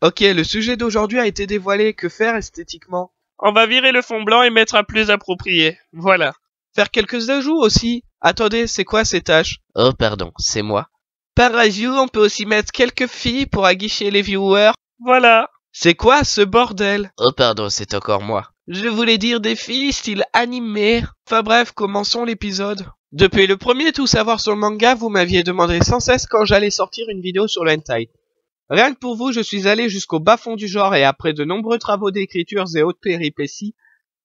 Ok, le sujet d'aujourd'hui a été dévoilé. Que faire esthétiquement? On va virer le fond blanc et mettre un plus approprié. Voilà. Faire quelques ajouts aussi. Attendez, c'est quoi ces tâches? Oh pardon, c'est moi. Par ajout, on peut aussi mettre quelques filles pour aguicher les viewers. Voilà. C'est quoi ce bordel? Oh pardon, c'est encore moi. Je voulais dire des filles style animé. Enfin bref, commençons l'épisode. Depuis le premier Tout savoir sur le manga, vous m'aviez demandé sans cesse quand j'allais sortir une vidéo sur le hentai. Rien que pour vous, je suis allé jusqu'au bas-fond du genre et après de nombreux travaux d'écriture et autres péripéties,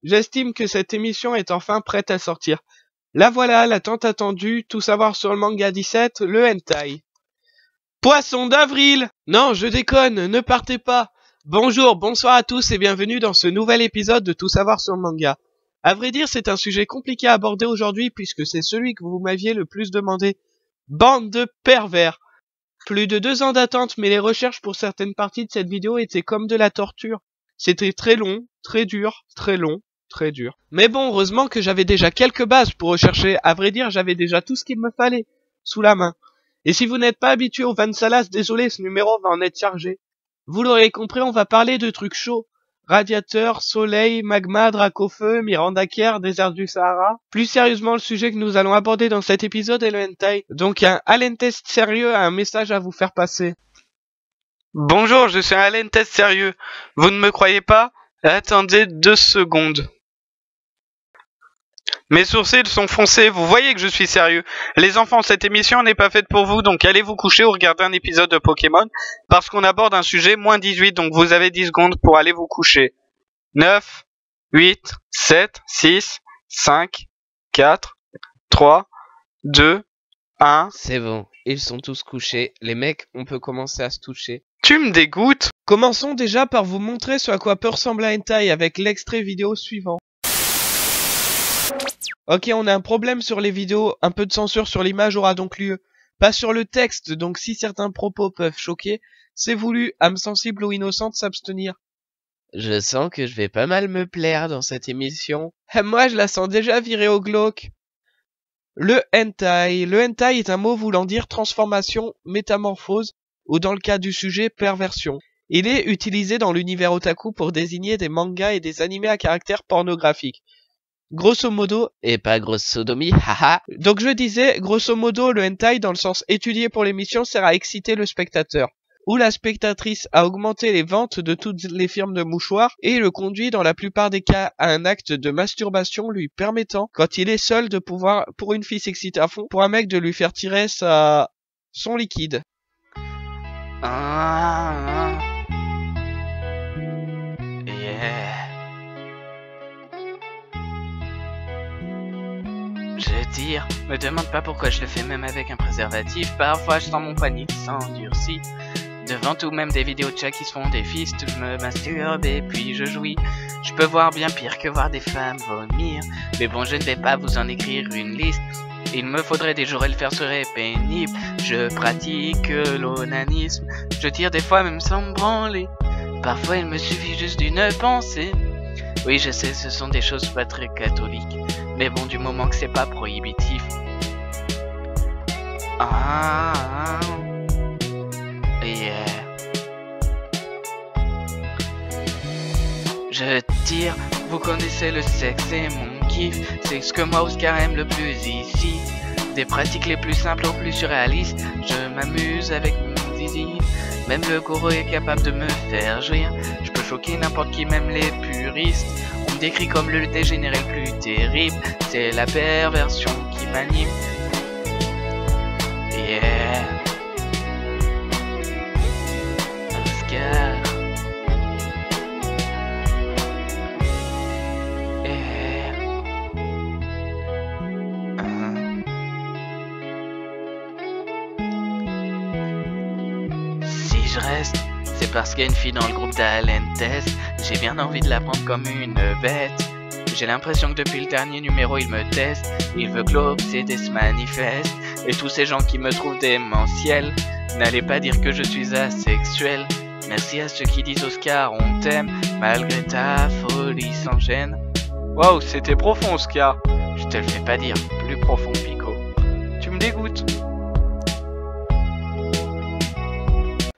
j'estime que cette émission est enfin prête à sortir. La voilà, la tant attendue, Tout savoir sur le manga 17, le hentai. Poisson d'avril! Non, je déconne, ne partez pas! Bonjour, bonsoir à tous et bienvenue dans ce nouvel épisode de Tout savoir sur le manga. À vrai dire, c'est un sujet compliqué à aborder aujourd'hui puisque c'est celui que vous m'aviez le plus demandé. Bande de pervers! Plus de 2 ans d'attente, mais les recherches pour certaines parties de cette vidéo étaient comme de la torture. C'était très long, très dur, très long, très dur. Mais bon, heureusement que j'avais déjà quelques bases pour rechercher. À vrai dire, j'avais déjà tout ce qu'il me fallait, sous la main. Et si vous n'êtes pas habitué au Van Salas, désolé, ce numéro va en être chargé. Vous l'aurez compris, on va parler de trucs chauds. Radiateur, soleil, magma, dracofeu, Miranda Kerr, désert du Sahara. Plus sérieusement, le sujet que nous allons aborder dans cet épisode est le hentai. Donc un Alentest sérieux a un message à vous faire passer. Bonjour, je suis un Alentest sérieux. Vous ne me croyez pas? Attendez 2 secondes. Mes sourcils sont foncés, vous voyez que je suis sérieux. Les enfants, cette émission n'est pas faite pour vous, donc allez vous coucher ou regarder un épisode de Pokémon, parce qu'on aborde un sujet moins 18, donc vous avez 10 secondes pour aller vous coucher. 9, 8, 7, 6, 5, 4, 3, 2, 1... C'est bon, ils sont tous couchés. Les mecs, on peut commencer à se toucher. Tu me dégoûtes. Commençons déjà par vous montrer ce à quoi peut ressembler un hentai avec l'extrait vidéo suivant. Ok, on a un problème sur les vidéos, un peu de censure sur l'image aura donc lieu. Pas sur le texte, donc si certains propos peuvent choquer, c'est voulu, âme sensible ou innocente s'abstenir. Je sens que je vais pas mal me plaire dans cette émission. Moi je la sens déjà virée au glauque. Le hentai. Le hentai est un mot voulant dire transformation, métamorphose, ou dans le cas du sujet, perversion. Il est utilisé dans l'univers otaku pour désigner des mangas et des animés à caractère pornographique. Grosso modo, et pas grosse sodomie, haha. Donc je disais, grosso modo, le hentai dans le sens étudié pour l'émission sert à exciter le spectateur, ou la spectatrice à augmenter les ventes de toutes les firmes de mouchoirs et le conduit dans la plupart des cas à un acte de masturbation lui permettant, quand il est seul, de pouvoir, pour une fille s'exciter à fond, pour un mec de lui faire tirer son liquide. Je tire, me demande pas pourquoi je le fais même avec un préservatif. Parfois je sens mon poignet qui s'endurcit. Devant tout, même des vidéos de chats qui se font des fistes, je me masturbe et puis je jouis. Je peux voir bien pire que voir des femmes vomir. Mais bon, je ne vais pas vous en écrire une liste. Il me faudrait des jours et le faire serait pénible. Je pratique l'onanisme. Je tire des fois même sans me branler. Parfois il me suffit juste d'une pensée. Oui, je sais, ce sont des choses pas très catholiques. Mais bon, du moment que c'est pas prohibitif. Yeah. Je tire, vous connaissez le sexe, c'est mon kiff. C'est ce que moi Oscar aime le plus ici. Des pratiques les plus simples aux plus surréalistes. Je m'amuse avec mon zizi. Même le goro est capable de me faire jouir. Je peux choquer n'importe qui, même les puristes. On me décrit comme le dégénéré le plus terrible. C'est la perversion qui m'anime. Yeah. Oscar. Yeah. Si je reste, c'est parce qu'il y a une fille dans le groupe d'Alentest. J'ai bien envie de la prendre comme une bête. J'ai l'impression que depuis le dernier numéro il me teste. Il veut que l'obsédé se manifeste. Et tous ces gens qui me trouvent démentiel, n'allez pas dire que je suis asexuel. Merci à ceux qui disent Oscar on t'aime, malgré ta folie sans gêne. Waouh, c'était profond, Oscar. Je te le fais pas dire, plus profond, Pico. Tu me dégoûtes.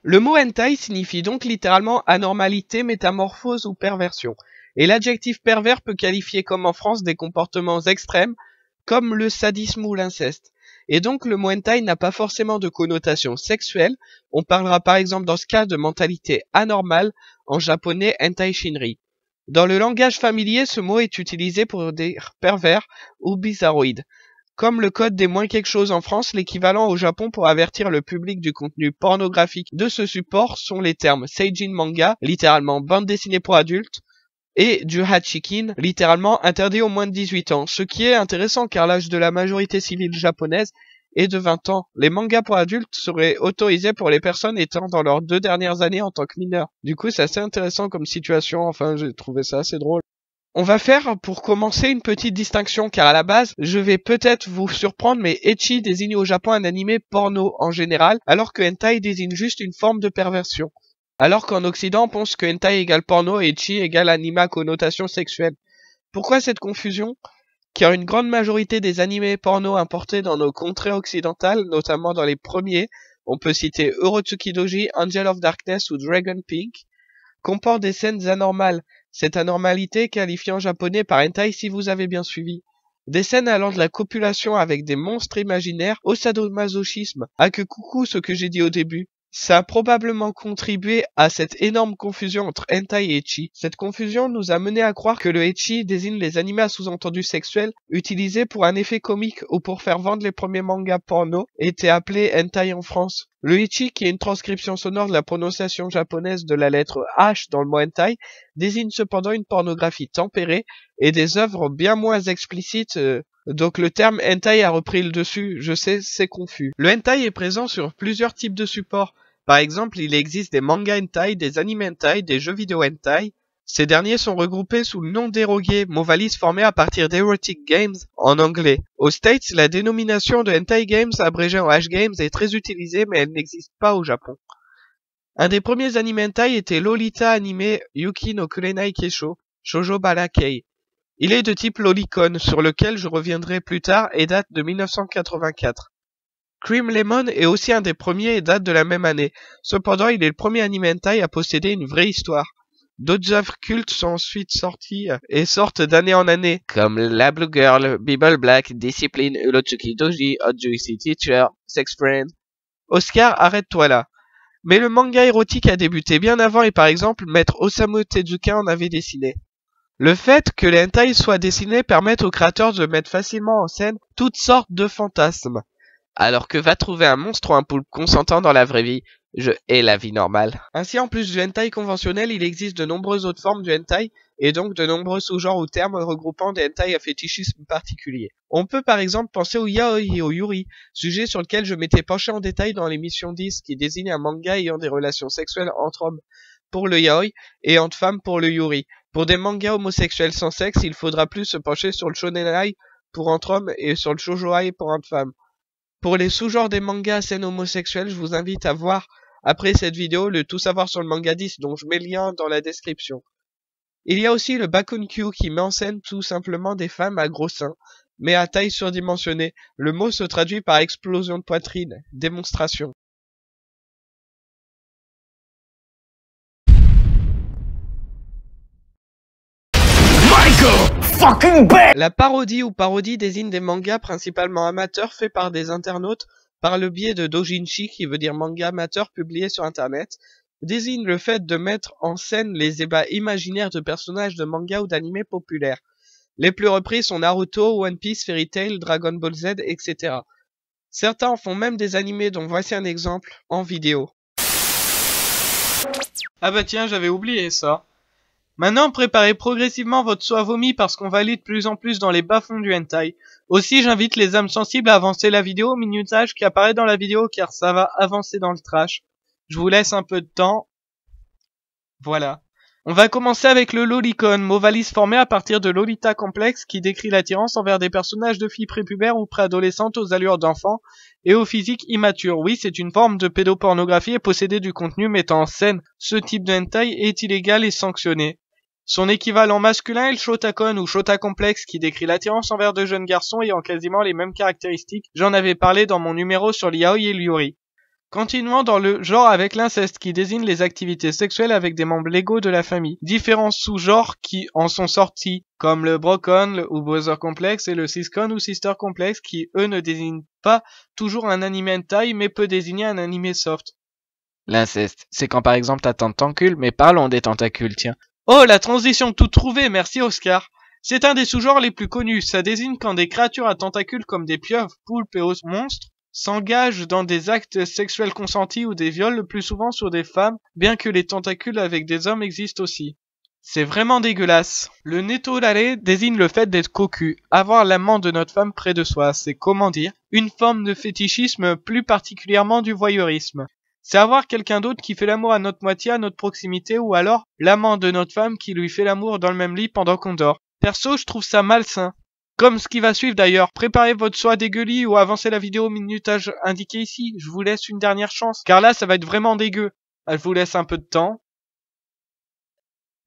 Le mot hentai signifie donc littéralement anormalité, métamorphose ou perversion. Et l'adjectif pervers peut qualifier comme en France des comportements extrêmes, comme le sadisme ou l'inceste. Et donc le mot hentai n'a pas forcément de connotation sexuelle, on parlera par exemple dans ce cas de mentalité anormale, en japonais hentai shinri. Dans le langage familier, ce mot est utilisé pour dire pervers ou bizarroïde. Comme le code des moins quelque chose en France, l'équivalent au Japon pour avertir le public du contenu pornographique de ce support sont les termes seijin manga, littéralement bande dessinée pour adultes, et du hachikin, littéralement interdit aux moins de 18 ans, ce qui est intéressant car l'âge de la majorité civile japonaise est de 20 ans. Les mangas pour adultes seraient autorisés pour les personnes étant dans leurs 2 dernières années en tant que mineurs. Du coup, c'est assez intéressant comme situation, enfin j'ai trouvé ça assez drôle. On va faire, pour commencer, une petite distinction, car à la base, je vais peut-être vous surprendre, mais ecchi désigne au Japon un animé porno en général, alors que hentai désigne juste une forme de perversion. Alors qu'en Occident, on pense que hentai égale porno et ecchi égale anime à connotation sexuelle. Pourquoi cette confusion? Car une grande majorité des animés porno importés dans nos contrées occidentales, notamment dans les premiers, on peut citer Urotsuki Doji, Angel of Darkness ou Dragon Pink, comportent des scènes anormales. Cette anormalité qualifiée en japonais par hentai si vous avez bien suivi. Des scènes allant de la copulation avec des monstres imaginaires au sadomasochisme. Ah que coucou ce que j'ai dit au début. Ça a probablement contribué à cette énorme confusion entre hentai et ecchi. Cette confusion nous a mené à croire que le ecchi désigne les animés à sous-entendu sexuels utilisés pour un effet comique ou pour faire vendre les premiers mangas porno étaient appelés hentai en France. Le ecchi, qui est une transcription sonore de la prononciation japonaise de la lettre H dans le mot hentai, désigne cependant une pornographie tempérée et des œuvres bien moins explicites. Donc le terme hentai a repris le dessus, je sais, c'est confus. Le hentai est présent sur plusieurs types de supports. Par exemple, il existe des mangas hentai, des animes hentai, des jeux vidéo hentai. Ces derniers sont regroupés sous le nom dérogué, mot valise formé à partir d'Erotic Games en anglais. Aux States, la dénomination de hentai games abrégée en H-Games est très utilisée mais elle n'existe pas au Japon. Un des premiers animes hentai était Lolita anime Yuki no Kurenai Keisho, Shoujo Barakei. Il est de type lolicon, sur lequel je reviendrai plus tard et date de 1984. Cream Lemon est aussi un des premiers et date de la même année. Cependant, il est le premier anime hentai à posséder une vraie histoire. D'autres œuvres cultes sont ensuite sorties et sortent d'année en année, Comme La Blue Girl, Bible Black, Discipline, Urotsuki Doji, Hot Juicy Teacher, Sex Friend. Oscar, arrête-toi là. Mais le manga érotique a débuté bien avant et par exemple, maître Osamu Tezuka en avait dessiné. Le fait que les hentai soient dessinés permet aux créateurs de mettre facilement en scène toutes sortes de fantasmes. Alors que va trouver un monstre ou un poulpe consentant dans la vraie vie? Je hais la vie normale. Ainsi, en plus du hentai conventionnel, il existe de nombreuses autres formes du hentai, et donc de nombreux sous-genres ou termes regroupant des hentai à fétichisme particulier. On peut par exemple penser au yaoi et au yuri, sujet sur lequel je m'étais penché en détail dans l'émission 10, qui désigne un manga ayant des relations sexuelles entre hommes pour le yaoi et entre femmes pour le yuri. Pour des mangas homosexuels sans sexe, il faudra plus se pencher sur le shonenai pour entre hommes et sur le shoujoai pour entre femmes. Pour les sous-genres des mangas à scène homosexuelle, je vous invite à voir après cette vidéo le tout savoir sur le manga 10 dont je mets le lien dans la description. Il y a aussi le bakunkyu qui met en scène tout simplement des femmes à gros seins, mais à taille surdimensionnée. Le mot se traduit par explosion de poitrine, démonstration. La parodie ou parodie désigne des mangas principalement amateurs faits par des internautes par le biais de doujinshi, qui veut dire manga amateur publié sur internet, désigne le fait de mettre en scène les ébats imaginaires de personnages de manga ou d'anime populaires. Les plus repris sont Naruto, One Piece, Fairy Tail, Dragon Ball Z, etc. Certains en font même des animés dont voici un exemple en vidéo. Ah bah tiens, j'avais oublié ça. Maintenant, préparez progressivement votre soie vomi parce qu'on va aller de plus en plus dans les bas-fonds du hentai. Aussi, j'invite les âmes sensibles à avancer la vidéo au minutage qui apparaît dans la vidéo car ça va avancer dans le trash. Je vous laisse un peu de temps. Voilà. On va commencer avec le lolicon, mot valise formé à partir de Lolita complexe qui décrit l'attirance envers des personnages de filles prépubères ou préadolescentes aux allures d'enfants et au physique immature. Oui, c'est une forme de pédopornographie et posséder du contenu mettant en scène ce type de hentai est illégal et sanctionné. Son équivalent masculin est le shotakon ou shota complexe qui décrit l'attirance envers de jeunes garçons ayant quasiment les mêmes caractéristiques. J'en avais parlé dans mon numéro sur l'yaoi et l'yuri. Continuons dans le genre avec l'inceste qui désigne les activités sexuelles avec des membres légaux de la famille. Différents sous-genres qui en sont sortis, comme le brocon ou brother complex et le siscon ou sister complex qui eux ne désignent pas toujours un anime hentai mais peut désigner un anime soft. L'inceste, c'est quand par exemple t'as tentacules, mais parlons des tentacules, tiens. Oh, la transition toute trouvée, merci Oscar. C'est un des sous-genres les plus connus, ça désigne quand des créatures à tentacules comme des pieuvres, poulpes et autres monstres s'engagent dans des actes sexuels consentis ou des viols le plus souvent sur des femmes, bien que les tentacules avec des hommes existent aussi. C'est vraiment dégueulasse. Le netolare désigne le fait d'être cocu, avoir l'amant de notre femme près de soi, c'est comment dire, une forme de fétichisme, plus particulièrement du voyeurisme. C'est avoir quelqu'un d'autre qui fait l'amour à notre moitié, à notre proximité, ou alors l'amant de notre femme qui lui fait l'amour dans le même lit pendant qu'on dort. Perso, je trouve ça malsain. Comme ce qui va suivre d'ailleurs, préparez votre soie dégueulie ou avancez la vidéo au minutage indiqué ici, je vous laisse une dernière chance, car là ça va être vraiment dégueu. Je vous laisse un peu de temps.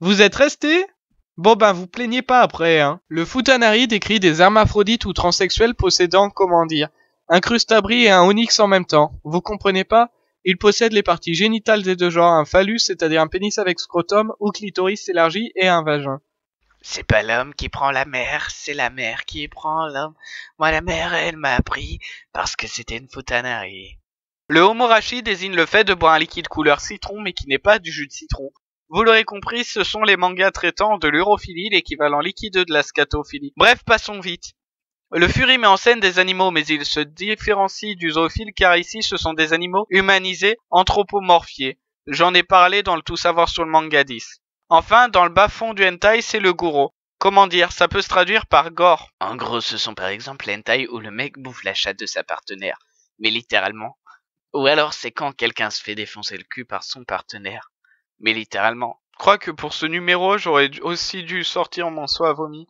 Vous êtes restés ? Bon ben vous plaignez pas après, hein. Le Futanari décrit des hermaphrodites ou transsexuels possédant, comment dire, un crustabri et un onyx en même temps. Vous comprenez pas ? Ils possèdent les parties génitales des deux genres, un phallus, c'est-à-dire un pénis avec scrotum ou clitoris élargi et un vagin. C'est pas l'homme qui prend la mer, c'est la mer qui prend l'homme. Moi la mer elle m'a pris parce que c'était une futanari. Le homorashi désigne le fait de boire un liquide couleur citron mais qui n'est pas du jus de citron. Vous l'aurez compris, ce sont les mangas traitant de l'urophilie, l'équivalent liquide de la scatophilie. Bref, passons vite. Le Fury met en scène des animaux, mais il se différencie du zoophile car ici ce sont des animaux humanisés, anthropomorphiés. J'en ai parlé dans le Tout savoir sur le manga 10. Enfin, dans le bas-fond du hentai, c'est le guro. Comment dire, ça peut se traduire par gore. En gros, ce sont par exemple les hentai où le mec bouffe la chatte de sa partenaire. Mais littéralement. Ou alors c'est quand quelqu'un se fait défoncer le cul par son partenaire. Mais littéralement. Je crois que pour ce numéro, j'aurais aussi dû sortir mon soie à vomi.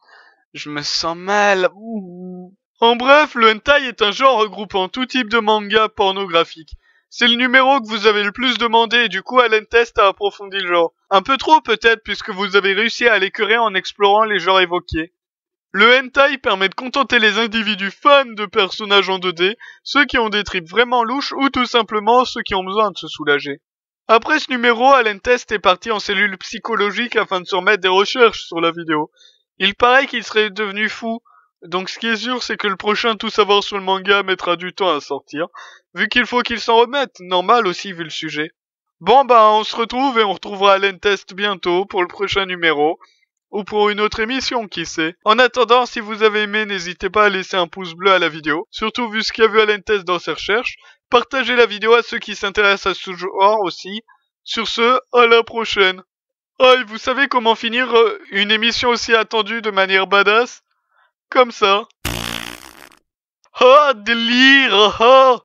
Je me sens mal. Ouh. En bref, le hentai est un genre regroupant tout type de manga pornographique. C'est le numéro que vous avez le plus demandé et du coup Alan Test a approfondi le genre. Un peu trop peut-être puisque vous avez réussi à l'écœurer en explorant les genres évoqués. Le hentai permet de contenter les individus fans de personnages en 2D, ceux qui ont des tripes vraiment louches ou tout simplement ceux qui ont besoin de se soulager. Après ce numéro, Alan Test est parti en cellule psychologique afin de se remettre des recherches sur la vidéo. Il paraît qu'il serait devenu fou, donc ce qui est sûr c'est que le prochain Tout savoir sur le manga mettra du temps à sortir, vu qu'il faut qu'il s'en remette, normal aussi vu le sujet. Bon bah on se retrouve et on retrouvera Alan Test bientôt pour le prochain numéro, ou pour une autre émission qui sait. En attendant, si vous avez aimé, n'hésitez pas à laisser un pouce bleu à la vidéo, surtout vu ce qu'a vu Alan Test dans ses recherches. Partagez la vidéo à ceux qui s'intéressent à ce genre aussi. Sur ce, à la prochaine. Ah, et vous savez comment finir une émission aussi attendue de manière badass? Comme ça. Ah, délire, ah.